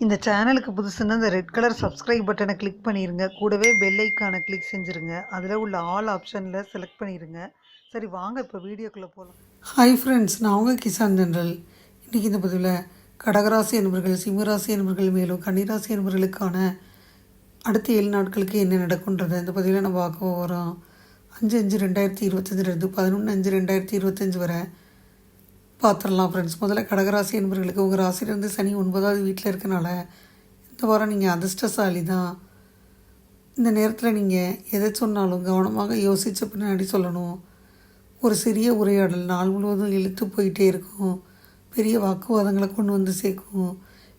இந்த சேனலுக்கு புதுசுன்னா இந்த ரெட் கலர் சப்ஸ்கிரைப் பட்டனை கிளிக் பண்ணிருங்க. கூடவே பெல் ஐக்கானை கிளிக் செஞ்சுருங்க. அதில் உள்ள ஆல் ஆப்ஷனில் செலக்ட் பண்ணிடுங்க. சரி வாங்க இப்போ வீடியோக்குள்ளே போகலாம். ஹாய் ஃப்ரெண்ட்ஸ், நான் உங்கள் கிசான் ஜென்ரல். இன்றைக்கி இந்த பதிவில் கடகராசி என்பவர்கள், சிம்மராசி என்பவர்கள் மேலும் கன்னிராசி என்பவர்களுக்கான அடுத்த 7 நாட்களுக்கு என்ன நடக்குன்றதை இந்த பதிவில் நம்ம பார்க்க போகிறோம். 5/5/2025 11/5/2025 வரை பார்த்துடலாம் ஃப்ரெண்ட்ஸ். முதல்ல கடகராசி என்பவர்களுக்கு உங்கள் ராசியிலேருந்து சனி 9வது வீட்டில் இருக்கனால இந்த வாரம் நீங்கள் அதிர்ஷ்டசாலி தான். இந்த நேரத்தில் நீங்கள் எதை சொன்னாலும் கவனமாக யோசித்த பின்னாடி சொல்லணும். ஒரு சிறிய உரையாடல் நாள் முழுவதும் இழுத்து போயிட்டே இருக்கும். பெரிய வாக்குவாதங்களை கொண்டு வந்து சேர்க்கும்.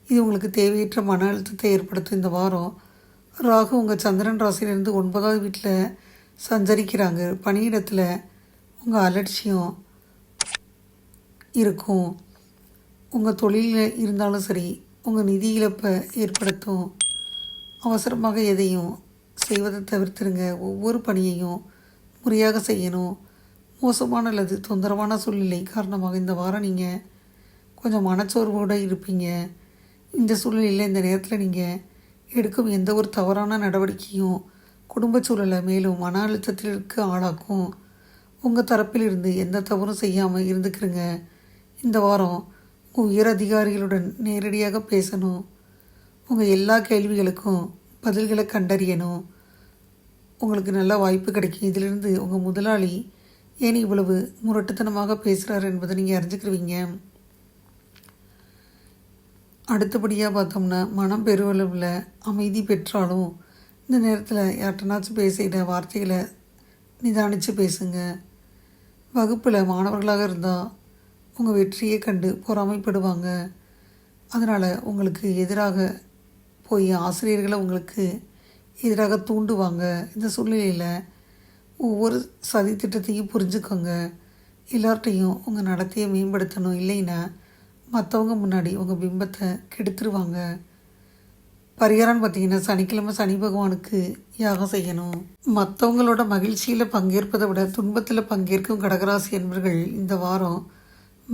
இது உங்களுக்கு தேவையற்ற மன அழுத்தத்தை ஏற்படுத்தும். இந்த வாரம் ராகு உங்கள் சந்திரன் ராசியிலேருந்து 9வது வீட்டில் சஞ்சரிக்கிறாங்க. பணியிடத்தில் உங்கள் அலட்சியம் இருக்கும். உங்கள் தொழிலில் இருந்தாலும் சரி, உங்கள் நிதி இழப்பை ஏற்படுத்தும். அவசரமாக எதையும் செய்வதை தவிர்த்துருங்க. ஒவ்வொரு பணியையும் முறையாக செய்யணும். மோசமான அல்லது தொந்தரவான சூழ்நிலை காரணமாக இந்த வாரம் நீங்கள் கொஞ்சம் மனச்சோர்வோடு இருப்பீங்க. இந்த சூழ்நிலையில் இந்த நேரத்தில் நீங்கள் எடுக்கும் எந்த ஒரு தவறான நடவடிக்கையும் குடும்ப சூழலை மேலும் மன அழுத்தத்திற்கு ஆளாக்கும். உங்கள் தரப்பிலிருந்து எந்த தவறும் செய்யாமல் இருந்துக்கிறங்க. இந்த வாரம் உயர் அதிகாரிகளுடன் நேரடியாக பேசணும். உங்கள் எல்லா கேள்விகளுக்கும் பதில்களை கண்டறியணும். உங்களுக்கு நல்ல வாய்ப்பு கிடைக்கும். இதிலிருந்து உங்கள் முதலாளி ஏன் இவ்வளவு முரட்டுத்தனமாக பேசுகிறார் என்பதை நீங்கள் அறிஞ்சுக்கிருவீங்க. அடுத்தபடியாக பார்த்தோம்னா, மனம் பெருவளவில் அமைதி பெற்றாலும் இந்த நேரத்தில் யார்ட்டனாச்சும் பேசுகிற வார்த்தைகளை நிதானித்து பேசுங்க. வகுப்பில் மாணவர்களாக இருந்தால் உங்கள் வெற்றியை கண்டு பொறாமைப்படுவாங்க. அதனால் உங்களுக்கு எதிராக போய் ஆசிரியர்களை உங்களுக்கு எதிராக தூண்டுவாங்க. இந்த சூழ்நிலையில் ஒவ்வொரு சதி திட்டத்தையும் புரிஞ்சுக்கோங்க. எல்லார்ட்டையும் உங்கள் நடத்தையை மேம்படுத்தணும். இல்லைன்னா மற்றவங்க முன்னாடி உங்கள் பிம்பத்தை கெடுத்துருவாங்க. பரிகாரம்னு பார்த்தீங்கன்னா, சனிக்கிழமை சனி பகவானுக்கு யாகம் செய்யணும். மற்றவங்களோட மகிழ்ச்சியில் பங்கேற்பதை விட துன்பத்தில் பங்கேற்கும் கடகராசி என்பவர்கள் இந்த வாரம்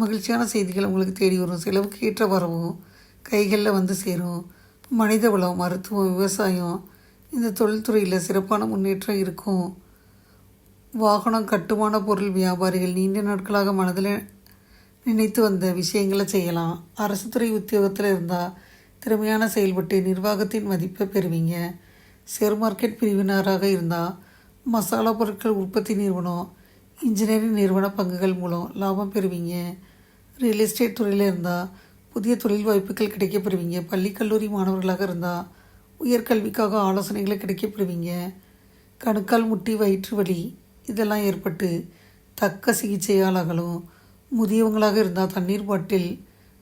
மகிழ்ச்சியான செய்திகள் உங்களுக்கு தேடி வரும். செலவுக்கு ஏற்ற வரவும் கைகளில் வந்து சேரும். மனித வளம், மருத்துவம், விவசாயம் இந்த தொழில்துறையில் சிறப்பான முன்னேற்றம் இருக்கும். வாகனம், கட்டுமான பொருள் வியாபாரிகள் நீண்ட நாட்களாக மனதில் நினைத்து வந்த விஷயங்களை செய்யலாம். அரசு துறை உத்தியோகத்தில் இருந்தால் திறமையான செயல்பட்டு நிர்வாகத்தின் மதிப்பை பெறுவீங்க. ஷேர் மார்க்கெட் பிரிவினராக இருந்தால் மசாலா பொருட்கள் உற்பத்தி நிறுவனம், இன்ஜினியரிங் நிறுவன பங்குகள் மூலம் லாபம் பெறுவீங்க. ரியல் எஸ்டேட் துறையில் இருந்தால் புதிய தொழில் வாய்ப்புகள் கிடைக்கப்பெறுவீங்க. பள்ளி கல்லூரி மாணவர்களாக இருந்தால் உயர்கல்விக்காக ஆலோசனைகளை கிடைக்கப்பெறுவீங்க. கணுக்கால், முட்டி, வயிற்று வலி இதெல்லாம் ஏற்பட்டு தக்க சிகிச்சையால் அகலும். முதியவங்களாக இருந்தால் தண்ணீர் பாட்டில்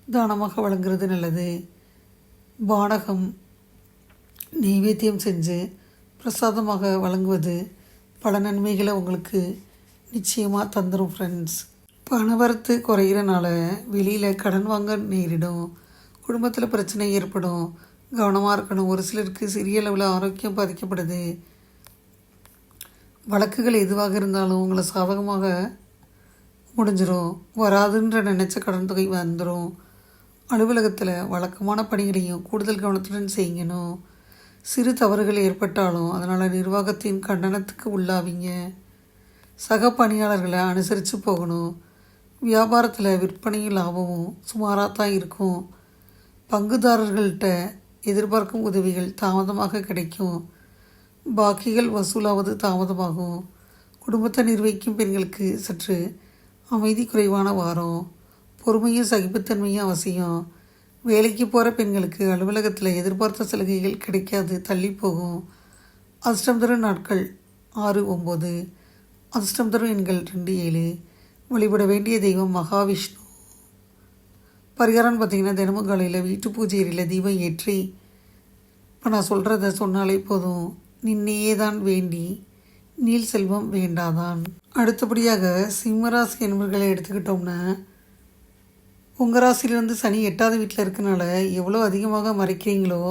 தானமாக வழங்குறது நல்லது. பானகம் நெய்வேத்தியம் செஞ்சு பிரசாதமாக வழங்குவது பல நன்மைகளை உங்களுக்கு நிச்சயமாக தந்துடும் ஃப்ரெண்ட்ஸ். பணவரத்து குறைகிறனால வெளியில் கடன் வாங்க நேரிடும். குடும்பத்தில் பிரச்சனை ஏற்படும். கவனமாக இருக்கணும். ஒரு சிலருக்கு சிறிய அளவில் ஆரோக்கியம் பாதிக்கப்படுது. வழக்குகள் எதுவாக இருந்தாலும் உங்களை சாதகமாக முடிஞ்சிடும். வராதுன்ற நினச்ச கடன் தொகை வந்துடும். அலுவலகத்தில் வழக்கமான பணிகளையும் கூடுதல் கவனத்துடன் செய்யணும். சிறு தவறுகள் ஏற்பட்டாலும் அதனால் நிர்வாகத்தின் கண்டனத்துக்கு உள்ளாவீங்க. சக பணியாளர்களை அனுசரித்து போகணும். வியாபாரத்தில் விற்பனையும் லாபமும் சுமாராக தான் இருக்கும். பங்குதாரர்கள்ட்ட எதிர்பார்க்கும் உதவிகள் தாமதமாக கிடைக்கும். பாக்கிகள் வசூலாவது தாமதமாகும். குடும்பத்தை நிர்வகிக்கும் பெண்களுக்கு சற்று அமைதி குறைவான வாரம். பொறுமையும் சகிப்புத்தன்மையும் அவசியம். வேலைக்கு போகிற பெண்களுக்கு அலுவலகத்தில் எதிர்பார்த்த சலுகைகள் கிடைக்காது, தள்ளி போகும். அதிர்ஷ்டம் தரும் நாட்கள் 6, 9. அதிர்ஷ்டம் தரும் எண்கள் 2, 7. வழிபட வேண்டிய தெய்வம் மகாவிஷ்ணு. பரிகாரம்னு பார்த்தீங்கன்னா, தினமும் காலையில் வீட்டு பூஜை அறையில் தீபம் ஏற்றி இப்போ நான் சொல்கிறத சொன்னாலே போதும். நின்னையே தான் வேண்டி நீல் செல்வம் வேண்டாதான். அடுத்தபடியாக சிம்மராசி என்பவர்களை எடுத்துக்கிட்டோம்னா, உங்கள் ராசியிலேருந்து சனி 8வது வீட்டில் இருக்கனால எவ்வளோ அதிகமாக மறைக்கிறீங்களோ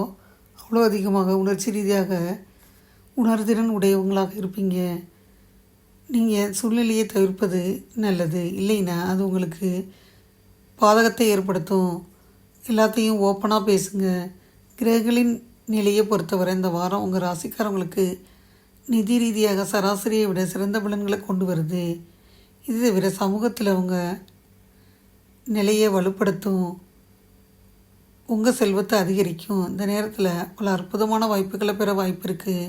அவ்வளோ அதிகமாக உணர்ச்சி ரீதியாக உணர்திறன் உடையவங்களாக இருப்பீங்க. நீங்கள் சூழ்நிலையை தவிர்ப்பது நல்லது. இல்லைன்னா அது உங்களுக்கு பாதகத்தை ஏற்படுத்தும். எல்லாத்தையும் ஓப்பனாக பேசுங்க. கிரகங்களின் நிலையை பொறுத்தவரை இந்த வாரம் உங்கள் ராசிக்காரங்களுக்கு நிதி ரீதியாக சராசரியை விட சிறந்த பலன்களை கொண்டு வருது. இது தவிர சமூகத்தில் உங்கள் நிலையை வலுப்படுத்தும், உங்கள் செல்வத்தை அதிகரிக்கும். இந்த நேரத்தில் பல அற்புதமான வாய்ப்புகளை பெற வாய்ப்பு இருக்குது.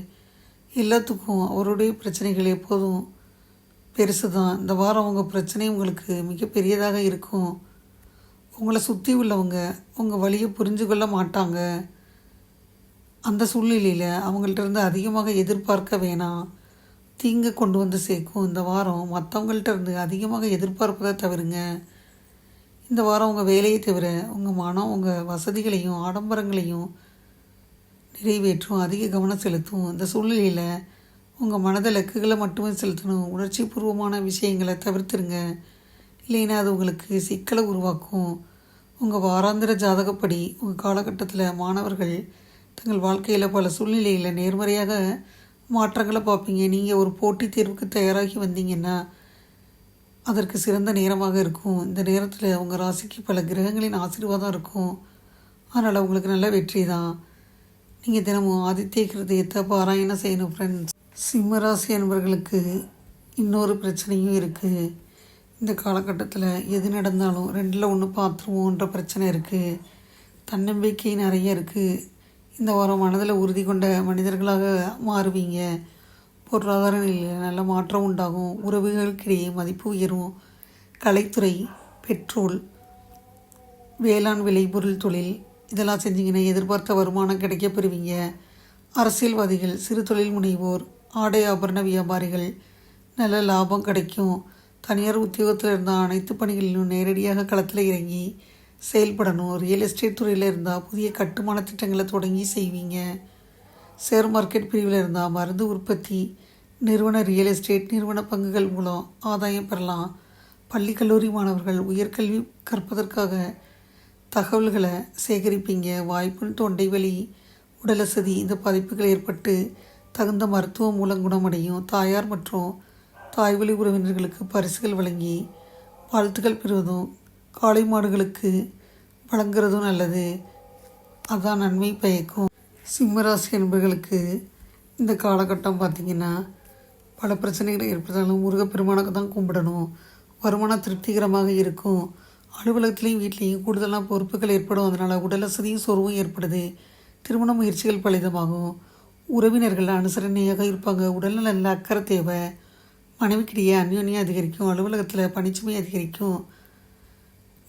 எல்லாத்துக்கும் அவருடைய பிரச்சனைகள் எப்போதும் பெருசு தான். இந்த வாரம் உங்கள் பிரச்சனை உங்களுக்கு மிகப்பெரியதாக இருக்கும். உங்களை சுற்றி உள்ளவங்க உங்கள் வழியை புரிஞ்சு கொள்ள மாட்டாங்க. அந்த சூழ்நிலையில் அவங்கள்ட்ட அதிகமாக எதிர்பார்க்க வேணாம், தீங்கை கொண்டு வந்து சேர்க்கும். இந்த வாரம் மற்றவங்கள்ட்ட அதிகமாக எதிர்பார்ப்பதை தவிருங்க. இந்த வாரம் உங்கள் வேலையை தவிர உங்கள் மனம் உங்கள் வசதிகளையும் ஆடம்பரங்களையும் நிறைவேற்றும், அதிக கவனம் செலுத்தும். இந்த சூழ்நிலையில் உங்கள் மனத இலக்குகளை மட்டுமே செலுத்தணும். உணர்ச்சி பூர்வமான விஷயங்களை தவிர்த்துருங்க, இல்லைன்னா அது உங்களுக்கு சிக்கலை உருவாக்கும். உங்கள் வாராந்திர ஜாதகப்படி உங்கள் காலகட்டத்தில் மாணவர்கள் தங்கள் வாழ்க்கையில் பல சூழ்நிலையில் நேர்மறையாக மாற்றங்களை பார்ப்பீங்க. நீங்கள் ஒரு போட்டித் தேர்வுக்கு தயாராகி வந்தீங்கன்னா அதற்கு சிறந்த நேரமாக இருக்கும். இந்த நேரத்தில் உங்கள் ராசிக்கு பல கிரகங்களின் ஆசீர்வாதம் இருக்கும். அதனால் உங்களுக்கு நல்ல வெற்றி தான். நீங்கள் தினமும் ஆதித்ய கிருதயத்தை பாராயணம் செய்யணும் ஃப்ரெண்ட்ஸ். சிம்ம ராசி அன்பர்களுக்கு இன்னொரு பிரச்சனையும் இருக்குது. இந்த காலகட்டத்தில் எது நடந்தாலும் 2ல் 1 பார்த்துருவோன்ற பிரச்சனை இருக்குது. தன்னம்பிக்கை நிறைய இருக்குது. இந்த வாரம் மனதில் உறுதி கொண்ட மனிதர்களாக மாறுவீங்க. பொருளாதார நிலையில் நல்ல மாற்றம் உண்டாகும். உறவுகளுக்கிடையே மதிப்பு உயரும். கலைத்துறை, பெட்ரோல், வேளாண் விளைபொருள் தொழில் இதெல்லாம் செஞ்சிங்கன்னா எதிர்பார்த்த வருமானம் கிடைக்க பெறுவீங்க. அரசியல்வாதிகள், சிறு தொழில் முனைவோர், ஆடை ஆபரண வியாபாரிகள் நல்ல லாபம் கிடைக்கும். தனியார் உத்தியோகத்தில் இருந்தால் அனைத்து பணிகளிலும் நேரடியாக களத்தில் இறங்கி செயல்படணும். ரியல் எஸ்டேட் துறையில் இருந்தால் புதிய கட்டுமான திட்டங்களை தொடங்கி செய்வீங்க. ஷேர் மார்க்கெட் பிரிவில் இருந்தால் மருந்து உற்பத்தி நிறுவன, ரியல் எஸ்டேட் நிறுவன பங்குகள் மூலம் ஆதாயம் பெறலாம். பள்ளி கல்லூரி மாணவர்கள் உயர்கல்வி கற்பதற்காக தகவல்களை சேகரிப்பீங்க. வாய்ப்பு, தொண்டை வலி, உடலசதி இந்த பாதிப்புகள் ஏற்பட்டு தகுந்த மருத்துவம் மூலம் குணமடையும். தாயார் மற்றும் தாய்வழி உறவினர்களுக்கு பரிசுகள் வழங்கி வாழ்த்துக்கள் பெறுவதும் காளை மாடுகளுக்கு வழங்குறதும் நல்லது. அதான் நன்மை பயக்கும். சிம்மராசி என்பவர்களுக்கு இந்த காலகட்டம் பார்த்திங்கன்னா பல பிரச்சனைகள் ஏற்பட்டாலும் முருகப்பெருமானுக்கு தான் கும்பிடணும். வருமானம் திருப்திகரமாக இருக்கும். அலுவலகத்துலேயும் வீட்லேயும் கூடுதலான பொறுப்புகள் ஏற்படும். அதனால் உடலசதியும் சோர்வும் ஏற்படுது. திருமண முயற்சிகள் பலிதமாகும். உறவினர்கள் அனுசரணையாக இருப்பாங்க. உடல்நல அக்கறை தேவை. மனைவிக்கிடையே அந்யோன்யம் அதிகரிக்கும். அலுவலகத்தில் பணிச்சுமை அதிகரிக்கும்.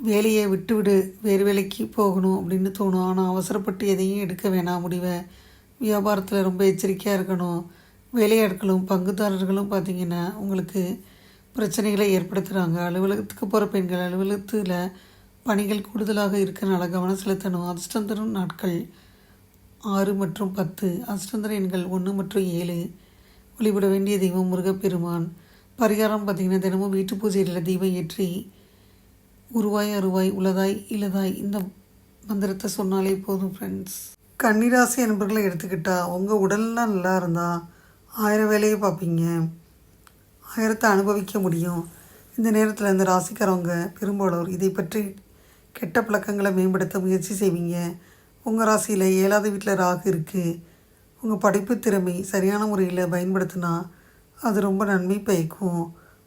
வேலையை விட்டுவிடு, வேறு வேலைக்கு போகணும் அப்படின்னு தோணும். ஆனால் அவசரப்பட்டு எதையும் எடுக்க வேணாம் முடிவை. வியாபாரத்தில் ரொம்ப எச்சரிக்கையாக இருக்கணும். வேலையாட்களும் பங்குதாரர்களும் பார்த்திங்கன்னா உங்களுக்கு பிரச்சனைகளை ஏற்படுத்துகிறாங்க. அலுவலகத்துக்கு போகிற பெண்கள் அலுவலகத்தில் பணிகள் கூடுதலாக இருக்கிறனால கவனம் செலுத்தணும். அதிர்ஷ்டம் தரும் நாட்கள் 6 மற்றும் 10. அதிர்ஷ்டம் தரும் எண்கள் 1 மற்றும் 7. வழிபட வேண்டிய தெய்வம் முருகப்பெருமான். பரிகாரம் பார்த்திங்கன்னா தினமும் வீட்டு பூஜையில் தீபம் ஏற்றி உருவாய் அருவாய் உளதாய் இல்லதாய் இந்த மந்திரத்தை சொன்னாலே போதும் ஃப்ரெண்ட்ஸ். கன்னிராசி நண்பர்களை எடுத்துக்கிட்டால் உங்கள் உடல்லாம் நல்லா இருந்தால் 1000 வேலையை பார்ப்பீங்க. 1000 அனுபவிக்க முடியும். இந்த நேரத்தில் இந்த ராசிக்காரவங்க பெரும்பாலோர் இதை பற்றி கெட்ட பழக்கங்களை மேம்படுத்த முயற்சி செய்வீங்க. உங்கள் ராசியில் 7வது வீட்டில் ராகு இருக்குது. உங்கள் படிப்பு திறமை சரியான முறையில் பயன்படுத்தினா அது ரொம்ப நன்மை பயக்கும்.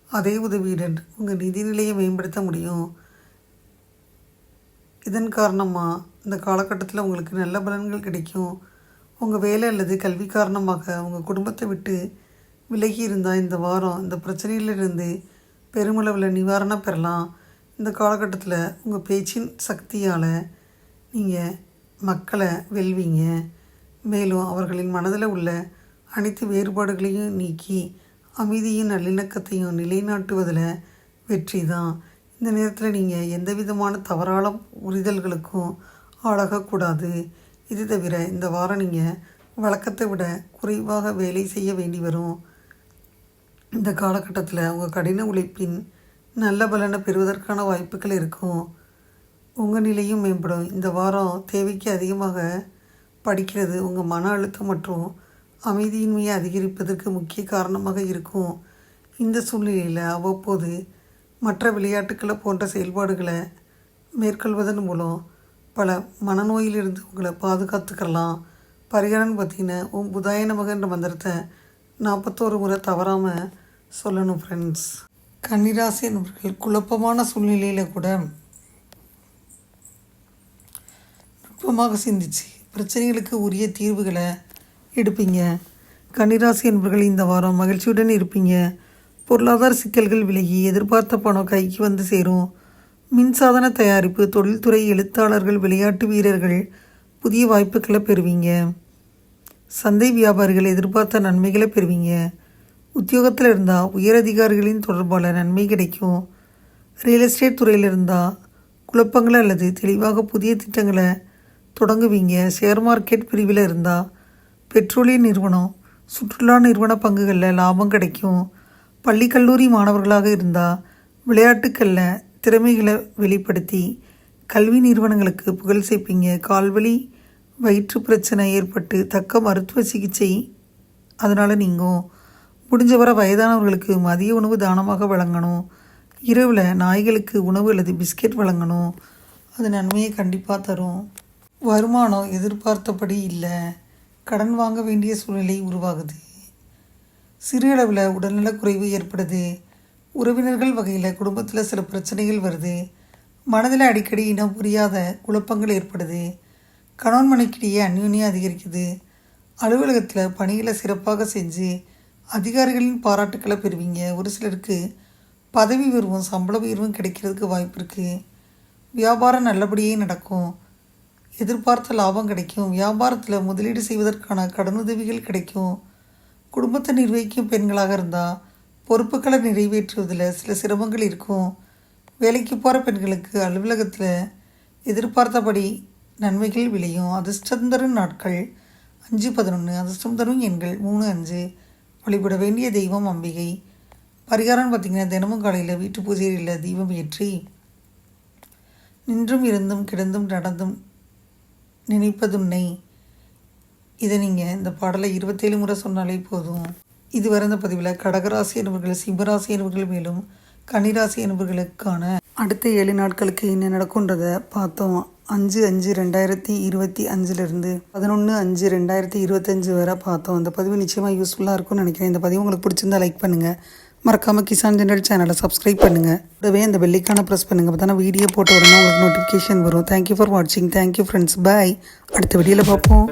அதே உதவியுடன் உங்கள் நிதிநிலையை மேம்படுத்த முடியும். இதன் காரணமாக இந்த காலகட்டத்தில் உங்களுக்கு நல்ல பலன்கள் கிடைக்கும். உங்கள் வேலை அல்லது கல்வி காரணமாக உங்கள் குடும்பத்தை விட்டு விலகி இருந்தால் இந்த வாரம் இந்த பிரச்சனையிலிருந்து பெருமளவில் நிவாரணம் பெறலாம். இந்த காலகட்டத்தில் உங்கள் பேச்சின் சக்தியால் நீங்கள் மக்களை வெல்வீங்க. மேலும் அவர்களின் மனதில் உள்ள அனைத்து வேறுபாடுகளையும் நீக்கி அமைதியும் நல்லிணக்கத்தையும் நிலைநாட்டுவதில் வெற்றி தான். இந்த நேரத்தில் நீங்கள் எந்த விதமான தவறான புரிதல்களுக்கும் ஆளாகக்கூடாது. இது தவிர இந்த வாரம் நீங்கள் வழக்கத்தை விட குறைவாக வேலை செய்ய வேண்டி வரும். இந்த காலகட்டத்தில் உங்கள் கடின உழைப்பின் நல்ல பலனை பெறுவதற்கான வாய்ப்புகள் இருக்கும். உங்கள் நிலையும் மேம்படும். இந்த வாரம் தேவைக்கு அதிகமாக படிக்கிறது உங்கள் மன அழுத்தம் மற்றும் அமைதியின்மையை அதிகரிப்பதற்கு முக்கிய காரணமாக இருக்கும். இந்த சூழ்நிலையில் அவ்வப்போது மற்ற விளையாட்டுக்களை போன்ற செயல்பாடுகளை மேற்கொள்வதன் மூலம் பல மனநோயிலிருந்து உங்களை பாதுகாத்துக்கலாம். பரிகாரம்னு பார்த்தீங்கன்னா புதாய நமகன்ற மந்திரத்தை 41 முறை தவறாமல் சொல்லணும் ஃப்ரெண்ட்ஸ். கன்னிராசி என்பவர்கள் குழப்பமான சூழ்நிலையில் கூட நுட்பமாக சிந்திச்சு பிரச்சனைகளுக்கு உரிய தீர்வுகளை எடுப்பீங்க. கன்னிராசி என்பவர்கள் இந்த வாரம் மகிழ்ச்சியுடன் இருப்பீங்க. பொருளாதார சிக்கல்கள் விலகி எதிர்பார்த்த பணம் கைக்கு வந்து சேரும். மின்சாதன தயாரிப்பு, தொழில்துறை, எழுத்தாளர்கள், விளையாட்டு வீரர்கள் புதிய வாய்ப்புகளை பெறுவீங்க. சந்தை வியாபாரிகள் எதிர்பார்த்த நன்மைகளை பெறுவீங்க. உத்தியோகத்தில் இருந்தால் உயரதிகாரிகளின் தொடர்பால் நன்மை கிடைக்கும். ரியல் எஸ்டேட் துறையில் இருந்தால் குழப்பங்கள் அல்லது தெளிவாக புதிய திட்டங்களை தொடங்குவீங்க. ஷேர் மார்க்கெட் பிரிவில் இருந்தால் பெட்ரோலிய நிறுவனம், சுற்றுலா நிறுவன பங்குகளில் லாபம் கிடைக்கும். பள்ளி கல்லூரி மாணவர்களாக இருந்தால் விளையாட்டுக்களில் திறமைகளை வெளிப்படுத்தி கல்வி நிறுவனங்களுக்கு புகழ் சேர்ப்பீங்க. கால்வலி, வயிற்று பிரச்சனை ஏற்பட்டு தக்க மருத்துவ சிகிச்சை அதனால் நீங்கும். முடிஞ்ச வரை வயதானவர்களுக்கு மதிய உணவு தானமாக வழங்கணும். இரவில் நாய்களுக்கு உணவு அல்லது பிஸ்கெட் வழங்கணும். அது நன்மையை கண்டிப்பாக தரும். வருமானம் எதிர்பார்த்தபடி இல்லை. கடன் வாங்க வேண்டிய சூழ்நிலை உருவாகுது. சிறு அளவில் உடல்நலக்குறைவு ஏற்படுது. உறவினர்கள் வகையில் குடும்பத்தில் சில பிரச்சனைகள் வருது. மனதில் அடிக்கடி இனம் புரியாத குழப்பங்கள் ஏற்படுது. கணவன் மனைக்கிடையே அந்யோன்யம் அதிகரிக்குது. அலுவலகத்தில் பணிகளை சிறப்பாக செஞ்சு அதிகாரிகளின் பாராட்டுக்களை பெறுவீங்க. ஒரு சிலருக்கு பதவி உயர்வும் சம்பள உயர்வும் கிடைக்கிறதுக்கு வாய்ப்பு இருக்குது. வியாபாரம் நல்லபடியே நடக்கும். எதிர்பார்த்த லாபம் கிடைக்கும். வியாபாரத்தில் முதலீடு செய்வதற்கான கடனுதவிகள் கிடைக்கும். குடும்பத்தை நிர்வகிக்கும் பெண்களாக இருந்தால் பொறுப்புகளை நிறைவேற்றுவதில் சில சிரமங்கள் இருக்கும். வேலைக்கு போகிற பெண்களுக்கு அலுவலகத்தில் எதிர்பார்த்தபடி நன்மைகள் விளையும். அதிர்ஷ்டம் தரும் நாட்கள் 5-11. அதிர்ஷ்டம் தரும் எண்கள் 3-5. வழிபட வேண்டிய தெய்வம் அம்பிகை. பரிகாரம்னு பார்த்திங்கன்னா தினமும் காலையில் வீட்டு பூஜையில் தீபம் ஏற்றி நின்றும் இருந்தும் கிடந்தும் நடந்தும் நினைப்பதுன்னை. இதை நீங்கள் இந்த பாடலை 27 முறை சொன்னாலே போதும். இதுவரை இந்த பதிவில் கடகராசி என்பவர்கள், சிம்மராசி என்பவர்கள், மேலும் கன்னிராசி என்பவர்களுக்கான அடுத்த 7 நாட்களுக்கு என்ன நடக்கும்ன்றதை பார்த்தோம். 5/5/2025 11/5/2025 வரை பார்த்தோம். இந்த பதிவு நிச்சயமாக யூஸ்ஃபுல்லாக இருக்கும்னு நினைக்கிறேன். இந்த பதிவு உங்களுக்கு பிடிச்சிருந்தா லைக் பண்ணுங்கள். மறக்காமல் கிசான் ஜெனரல் சேனலை சப்ஸ்கிரைப் பண்ணுங்கள். கூடவே அந்த பெல்லைக்கான ப்ரெஸ் பண்ணுங்கள். அப்போ தானே வீடியோ போட்ட உடனே உங்களுக்கு நோட்டிஃபிகேஷன் வரும். தேங்க்யூ ஃபார் வாட்சிங். Thank you friends. பாய். அடுத்த வீடியோவில் பார்ப்போம்.